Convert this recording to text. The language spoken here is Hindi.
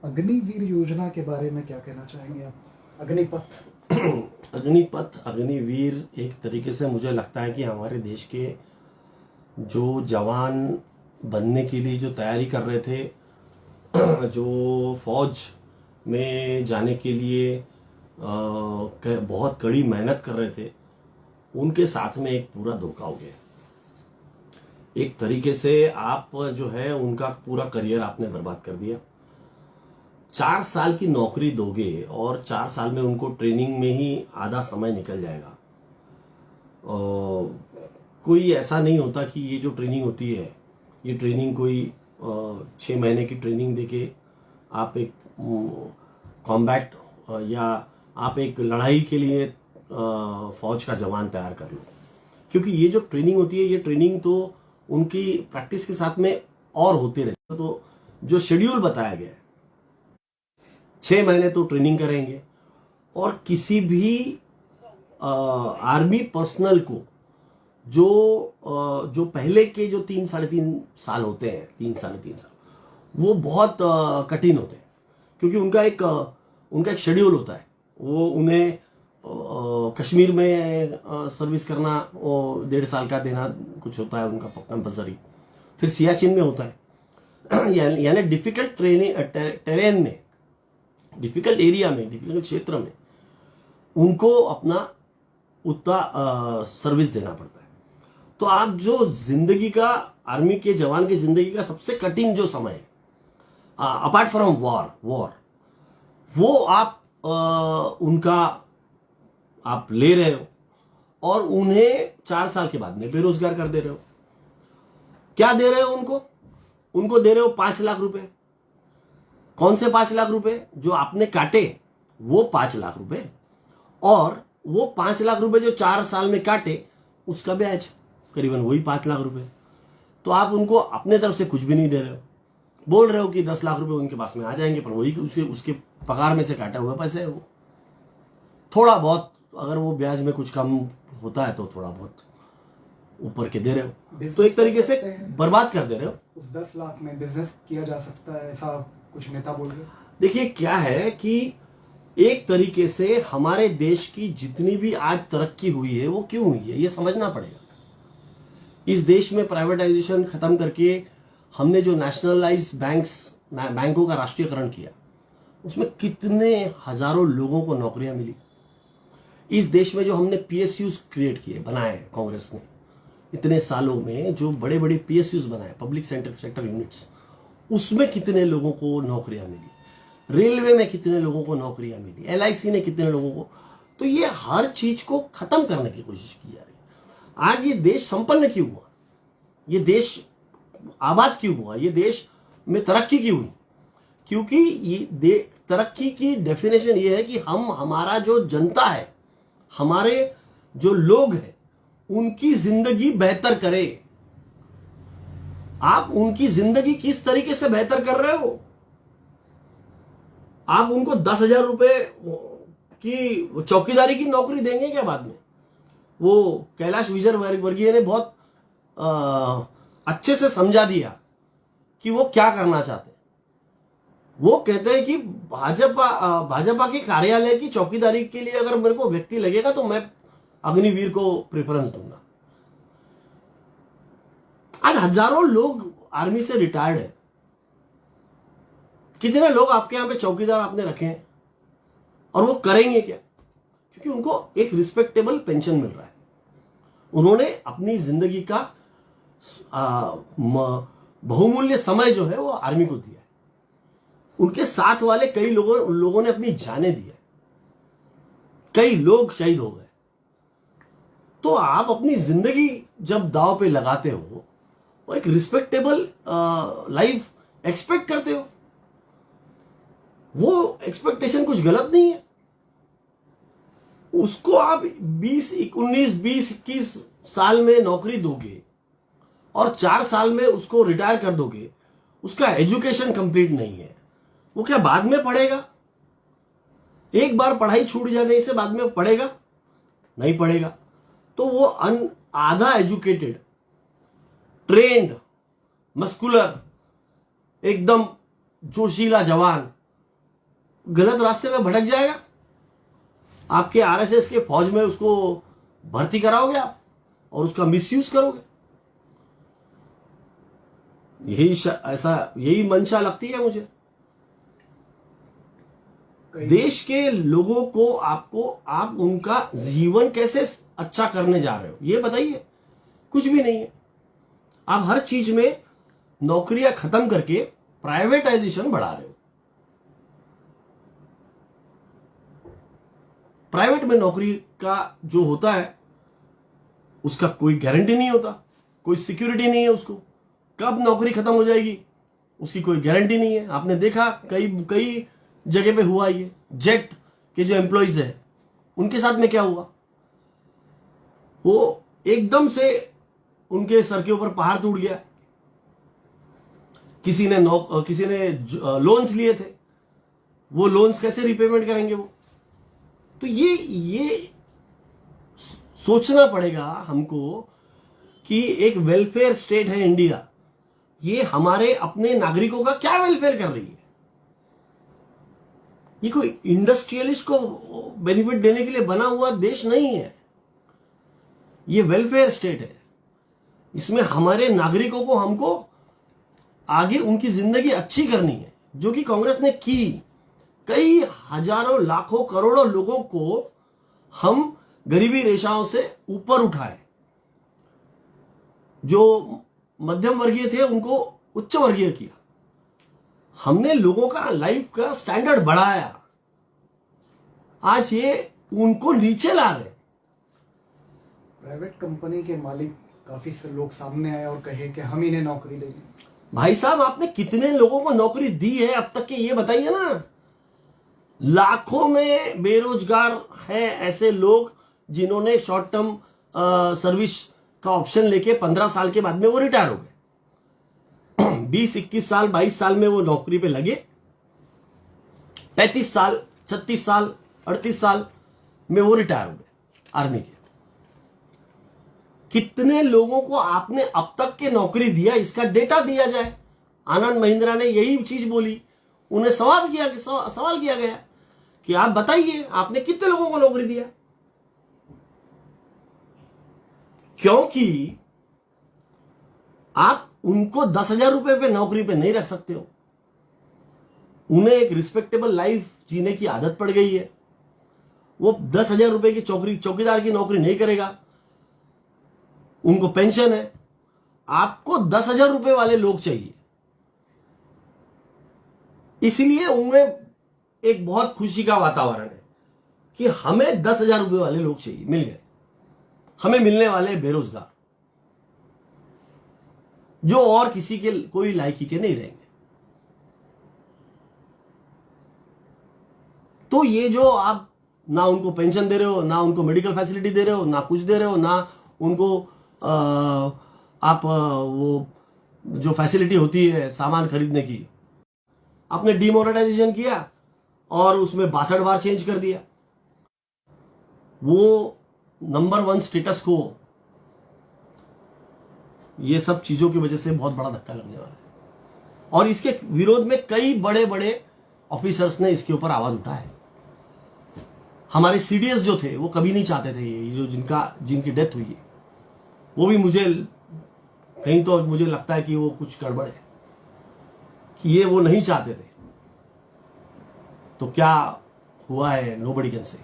अग्निवीर योजना के बारे में क्या कहना चाहेंगे आप? अग्निपथ। अग्निपथ, अग्निवीर एक तरीके से मुझे लगता है कि हमारे देश के जो जवान बनने के लिए जो तैयारी कर रहे थे, जो फौज में जाने के लिए बहुत कड़ी मेहनत कर रहे थे, उनके साथ में एक पूरा धोखा हो गया। एक तरीके से आप जो है उनका पूरा करियर आपने बर्बाद कर दिया। 4 साल की नौकरी दोगे और 4 साल में उनको ट्रेनिंग में ही आधा समय निकल जाएगा। कोई ऐसा नहीं होता कि ये जो ट्रेनिंग होती है, ये ट्रेनिंग कोई 6 महीने की ट्रेनिंग देके आप एक कॉम्बैट या आप एक लड़ाई के लिए फौज का जवान तैयार कर लो। क्योंकि ये जो ट्रेनिंग होती है, ये ट्रेनिंग तो उनकी प्रैक्टिस के साथ में और होते रहते। तो जो शेड्यूल बताया गया है, 6 महीने तो ट्रेनिंग करेंगे और किसी भी आर्मी पर्सनल को जो पहले के जो 3-3.5 साल होते हैं, 3-3.5 साल, वो बहुत कठिन होते हैं। क्योंकि उनका एक शेड्यूल होता है। वो उन्हें कश्मीर में सर्विस करना, वो 1.5 साल का देना कुछ होता है उनका कंपल्सरी। फिर सियाचिन में होता है। यानी डिफिकल्ट टेरेन में, डिफिकल्ट एरिया में, डिफिकल्ट क्षेत्र में उनको अपना उतना सर्विस देना पड़ता है। तो आप जो जिंदगी का, आर्मी के जवान की जिंदगी का सबसे कठिन जो समय है, अपार्ट फ्रॉम वॉर, वो आप उनका आप ले रहे हो और उन्हें 4 साल के बाद में बेरोजगार कर दे रहे हो। क्या दे रहे हो उनको दे रहे हो 5 लाख रुपए। कौन से 5 लाख रुपए? जो आपने काटे वो 5 लाख रुपए, और वो 5 लाख रुपए जो 4 साल में काटे उसका ब्याज करीबन वही 5 लाख रुपए। तो आप उनको अपने तरफ से कुछ भी नहीं दे रहे हो। बोल रहे हो कि 10 लाख रुपए उनके पास में आ जाएंगे, पर वही उसके पगार में से काटा हुआ पैसे है। वो थोड़ा बहुत, अगर वो ब्याज में कुछ कम होता है तो थोड़ा बहुत ऊपर के दे रहे हो। तो एक तरीके से बर्बाद कर दे रहे हो। उस 10 लाख में बिजनेस किया जा सकता है, ऐसा कुछ नेता बोल रहे। देखिए क्या है कि एक तरीके से हमारे देश की जितनी भी आज तरक्की हुई है, वो क्यों हुई है ये समझना पड़ेगा। इस देश में प्राइवेटाइजेशन खत्म करके हमने जो नेशनलाइज बैंकों का राष्ट्रीयकरण किया, उसमें कितने हजारों लोगों को नौकरियां मिली। इस देश में जो हमने पीएसयूज क्रिएट किए, बनाए कांग्रेस ने इतने सालों में, जो बड़े बड़े पीएसयूज बनाए, पब्लिक सेक्टर यूनिट्स, उसमें कितने लोगों को नौकरियां मिली। रेलवे में कितने लोगों को नौकरियां मिली, एलआईसी ने कितने लोगों को। तो ये हर चीज को खत्म करने की कोशिश की जा रही है। आज ये देश संपन्न क्यों हुआ, ये देश आबाद क्यों हुआ, ये देश में तरक्की क्यों हुई? क्योंकि ये तरक्की की डेफिनेशन ये है कि हमारा जो जनता है, हमारे जो लोग हैं, उनकी जिंदगी बेहतर करें। आप उनकी जिंदगी किस तरीके से बेहतर कर रहे हो? आप उनको 10,000 रुपए की चौकीदारी की नौकरी देंगे क्या बाद में? वो कैलाश विजयवर्गीय ने बहुत अच्छे से समझा दिया कि वो क्या करना चाहते हैं। वो कहते हैं कि भाजपा के कार्यालय की चौकीदारी के लिए अगर मेरे को व्यक्ति लगेगा तो मैं अग्निवीर को प्रेफरेंस दूंगा। आज हजारों लोग आर्मी से रिटायर्ड है। कितने लोग आपके यहां पे चौकीदार आपने रखे हैं, और वो करेंगे क्या? क्योंकि उनको एक रिस्पेक्टेबल पेंशन मिल रहा है। उन्होंने अपनी जिंदगी का बहुमूल्य समय जो है वो आर्मी को दिया है। उनके साथ वाले कई लोगों ने अपनी जानें दी है, कई लोग शहीद हो गए। तो आप अपनी जिंदगी जब दांव पे लगाते हो, वो एक रिस्पेक्टेबल लाइफ एक्सपेक्ट करते हो। वो एक्सपेक्टेशन कुछ गलत नहीं है। उसको आप 19, 20, 21 साल में नौकरी दोगे और 4 साल में उसको रिटायर कर दोगे, उसका एजुकेशन कंप्लीट नहीं है, वो क्या बाद में पढ़ेगा? एक बार पढ़ाई छूट जाने से बाद में पढ़ेगा? नहीं पढ़ेगा। तो वो आधा एजुकेटेड, ट्रेंड, मस्कुलर, एकदम जोशीला जवान गलत रास्ते में भटक जाएगा। आपके आरएसएस के फौज में उसको भर्ती कराओगे आप और उसका मिसयूज करोगे। यही मंशा लगती है मुझे। देश के लोगों को आप उनका जीवन कैसे अच्छा करने जा रहे हो ये बताइए। कुछ भी नहीं है। आप हर चीज में नौकरियां खत्म करके प्राइवेटाइजेशन बढ़ा रहे हो। प्राइवेट में नौकरी का जो होता है उसका कोई गारंटी नहीं होता, कोई सिक्योरिटी नहीं है। उसको कब नौकरी खत्म हो जाएगी उसकी कोई गारंटी नहीं है। आपने देखा कई जगह पे हुआ ये। जेट के जो एम्प्लॉइज है उनके साथ में क्या हुआ, वो एकदम से उनके सर के ऊपर पहाड़ टूट गया। किसी ने लोन्स लिए थे, वो लोन्स कैसे रिपेमेंट करेंगे वो। तो ये सोचना पड़ेगा हमको कि एक वेलफेयर स्टेट है इंडिया, ये हमारे अपने नागरिकों का क्या वेलफेयर कर रही है। ये कोई इंडस्ट्रियलिस्ट को बेनिफिट देने के लिए बना हुआ देश नहीं है। ये वेलफेयर स्टेट है। इसमें हमारे नागरिकों को हमको आगे उनकी जिंदगी अच्छी करनी है, जो कि कांग्रेस ने की। कई हजारों लाखों करोड़ों लोगों को हम गरीबी रेखाओं से ऊपर उठाए। जो मध्यम वर्गीय थे उनको उच्च वर्गीय किया। हमने लोगों का लाइफ का स्टैंडर्ड बढ़ाया। आज ये उनको नीचे ला रहे। प्राइवेट कंपनी के मालिक काफी से लोग सामने आए और कहे कि हम इन्हें नौकरी देंगे। भाई साहब, आपने कितने लोगों को नौकरी दी है अब तक के ये बताइए ना। लाखों में बेरोजगार हैं ऐसे लोग जिन्होंने शॉर्ट टर्म सर्विस का ऑप्शन लेके 15 साल के बाद में वो रिटायर हो गए। 20, 21 साल, 22 साल में वो नौकरी पे लगे। 35 साल, 36 साल, 38 साल में वो रिटायर हो गए आर्मी के। कितने लोगों को आपने अब तक के नौकरी दिया, इसका डेटा दिया जाए। आनंद महिंद्रा ने यही चीज बोली। उन्हें सवाल किया गया कि आप बताइए आपने कितने लोगों को नौकरी दिया। क्योंकि आप उनको 10,000 रुपए पे नौकरी पे नहीं रख सकते हो। उन्हें एक रिस्पेक्टेबल लाइफ जीने की आदत पड़ गई है। वो 10,000 रुपए की चौकीदार की नौकरी नहीं करेगा। उनको पेंशन है। आपको 10,000 रुपए वाले लोग चाहिए। इसलिए उनमें एक बहुत खुशी का वातावरण है कि हमें 10,000 रुपए वाले लोग चाहिए, मिल गए। हमें मिलने वाले बेरोजगार जो और किसी के कोई लायकी के नहीं रहेंगे। तो ये जो आप ना उनको पेंशन दे रहे हो, ना उनको मेडिकल फैसिलिटी दे रहे हो, ना कुछ दे रहे हो, ना उनको आप वो जो फैसिलिटी होती है सामान खरीदने की, आपने डिमोनेटाइजेशन किया और उसमें 62 बार चेंज कर दिया। वो नंबर 1 स्टेटस को, ये सब चीजों की वजह से बहुत बड़ा धक्का लगने वाला है। और इसके विरोध में कई बड़े बड़े ऑफिसर्स ने इसके ऊपर आवाज उठाया है। हमारे सीडीएस जो थे वो कभी नहीं चाहते थे ये जो जिनकी डेथ हुई है, वो भी कहीं तो मुझे लगता है कि वो कुछ गड़बड़ है कि ये वो नहीं चाहते थे। तो क्या हुआ है, नोबडी कैन से।